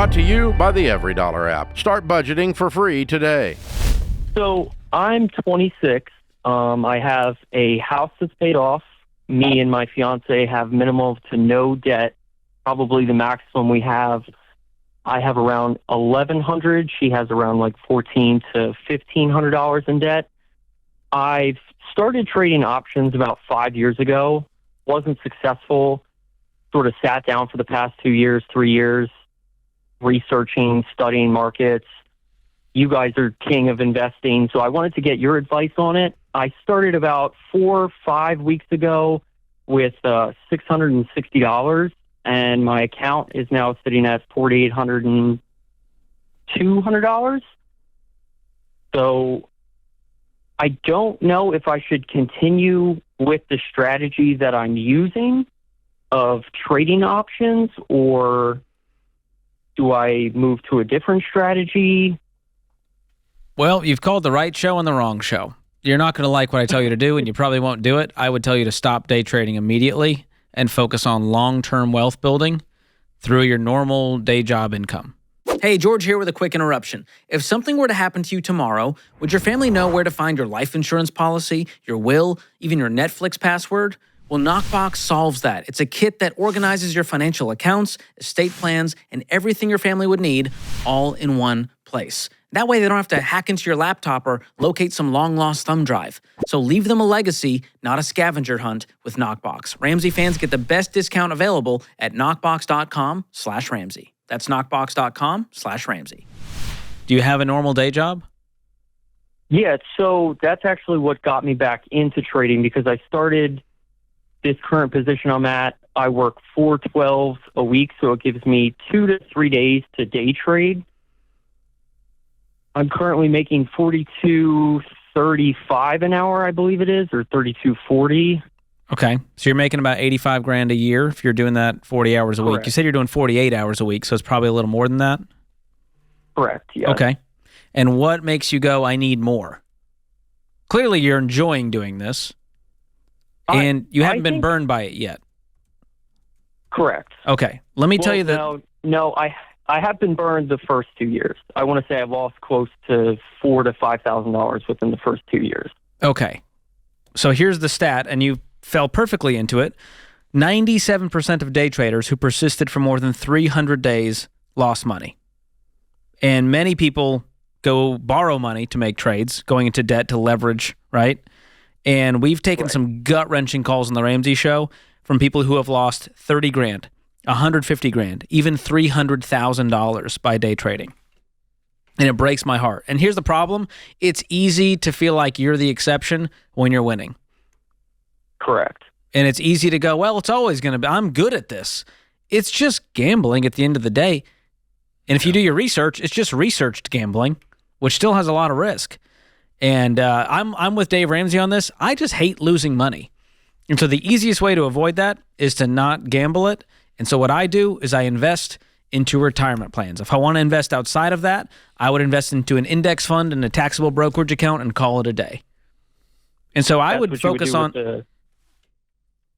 Brought to you by the Every Dollar app. Start budgeting for free today. So I'm 26. I have a house that's paid off. Me and my fiance have minimal to no debt. Probably the maximum we have. I have around $1,100. She has around like $1,400 to $1,500 in debt. I've started trading options about 5 years ago. Wasn't successful. Sort of sat down for the past 2 years, 3 years, researching, studying markets. You guys are king of investing, so I wanted to get your advice on it. I started about 4 or 5 weeks ago with $660, and my account is now sitting at $4,800 and $200. So I don't know if I should continue with the strategy that I'm using of trading options, or do I move to a different strategy? Well, you've called the right show and the wrong show. You're not going to like what I tell you to do, and you probably won't do it. I would tell you to stop day trading immediately and focus on long-term wealth building through your normal day job income. Hey, George here with a quick interruption. If something were to happen to you tomorrow, would your family know where to find your life insurance policy, your will, even your Netflix password? Well, Knockbox solves that. It's a kit that organizes your financial accounts, estate plans, and everything your family would need all in one place. That way they don't have to hack into your laptop or locate some long-lost thumb drive. So leave them a legacy, not a scavenger hunt with Knockbox. Ramsey fans get the best discount available at knockbox.com/Ramsey. That's knockbox.com/Ramsey. Do you have a normal day job? Yeah, so that's actually what got me back into trading, because I started this current position I'm at. I work 4/12 a week, so it gives me 2 to 3 days to day trade. I'm currently making $42.35 an hour, I believe it is, or $32.40. Okay, so you're making about $85,000 a year if you're doing that 40 hours a week. Correct. You said you're doing 48 hours a week, so it's probably a little more than that? Correct, yeah. Okay, and what makes you go, I need more? Clearly you're enjoying doing this, and you haven't been burned by it yet. Correct. Okay, let me tell you that... No, I have been burned the first 2 years. I want to say I've lost close to $4,000 to $5,000 within the first 2 years. Okay, so here's the stat, and you fell perfectly into it. 97% of day traders who persisted for more than 300 days lost money. And many people go borrow money to make trades, going into debt to leverage, right? And we've taken some gut-wrenching calls on the Ramsey Show from people who have lost 30 grand, 150 grand, even $300,000 by day trading. And it breaks my heart. And here's the problem. It's easy to feel like you're the exception when you're winning. Correct. And it's easy to go, well, it's always going to be, I'm good at this. It's just gambling at the end of the day. And if you do your research, it's just researched gambling, which still has a lot of risk. And I'm with Dave Ramsey on this. I just hate losing money. And so the easiest way to avoid that is to not gamble it. And so what I do is I invest into retirement plans. If I want to invest outside of that, I would invest into an index fund and a taxable brokerage account and call it a day. And so I would focus on...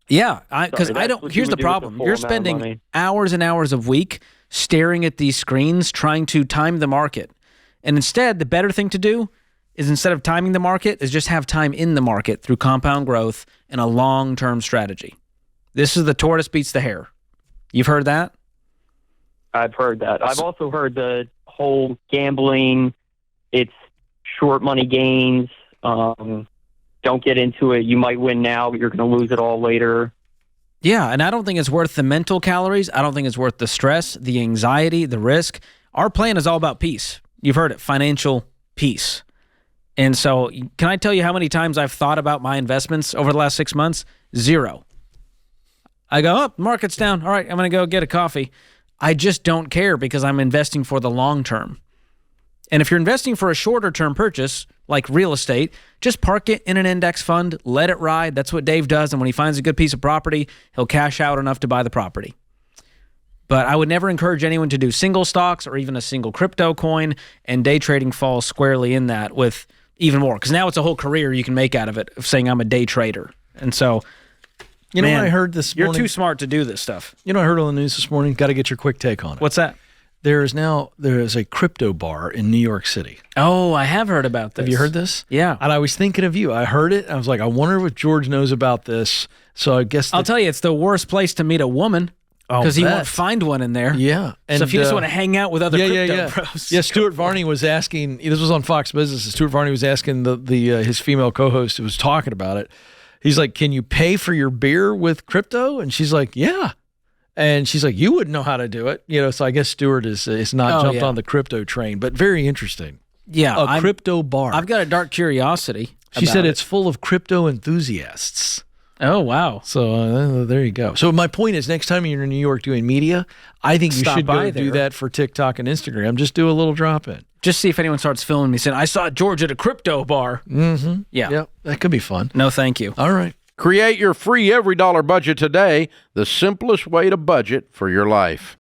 Yeah, because I don't... Here's the problem. You're spending hours and hours a week staring at these screens trying to time the market. And instead, the better thing to do is, instead of timing the market, is just have time in the market through compound growth and a long-term strategy. This is the tortoise beats the hare. You've heard that? I've heard that. I've also heard the whole gambling, it's short money gains. Don't get into it. You might win now, but you're going to lose it all later. Yeah, and I don't think it's worth the mental calories. I don't think it's worth the stress, the anxiety, the risk. Our plan is all about peace. You've heard it, financial peace. And so can I tell you how many times I've thought about my investments over the last 6 months? 0. I go, oh, market's down. All right, I'm going to go get a coffee. I just don't care because I'm investing for the long term. And if you're investing for a shorter term purchase, like real estate, just park it in an index fund, let it ride. That's what Dave does. And when he finds a good piece of property, he'll cash out enough to buy the property. But I would never encourage anyone to do single stocks or even a single crypto coin, and day trading falls squarely in that with even more. Because now it's a whole career you can make out of it, of saying I'm a day trader. And so... You know what I heard this morning? You're too smart to do this stuff. You know what I heard on the news this morning? Got to get your quick take on it. What's that? there is a crypto bar in New York City. Oh, I have heard about this. Have you heard this? Yeah. And I was thinking of you. I heard it. I was like, I wonder what George knows about this. So I guess I'll tell you, it's the worst place to meet a woman because you won't bet. find one in there. Yeah. So if you just want to hang out with other crypto pros. Yeah, Stuart Varney was asking, this was on Fox Business, and Stuart Varney was asking his female co-host who was talking about it. He's like, can you pay for your beer with crypto? And she's like, yeah. And she's like, you wouldn't know how to do it. So I guess Stuart is not jumped on the crypto train, but very interesting. Yeah. A crypto bar. I've got a dark curiosity. She said it's full of crypto enthusiasts. Oh, wow. So there you go. So my point is, next time you're in New York doing media, I think you should go do that for TikTok and Instagram. Just do a little drop-in. Just see if anyone starts filming me saying, I saw George at a crypto bar. Mm-hmm. Yeah. Yep. That could be fun. No, thank you. All right. Create your free every dollar budget today, the simplest way to budget for your life.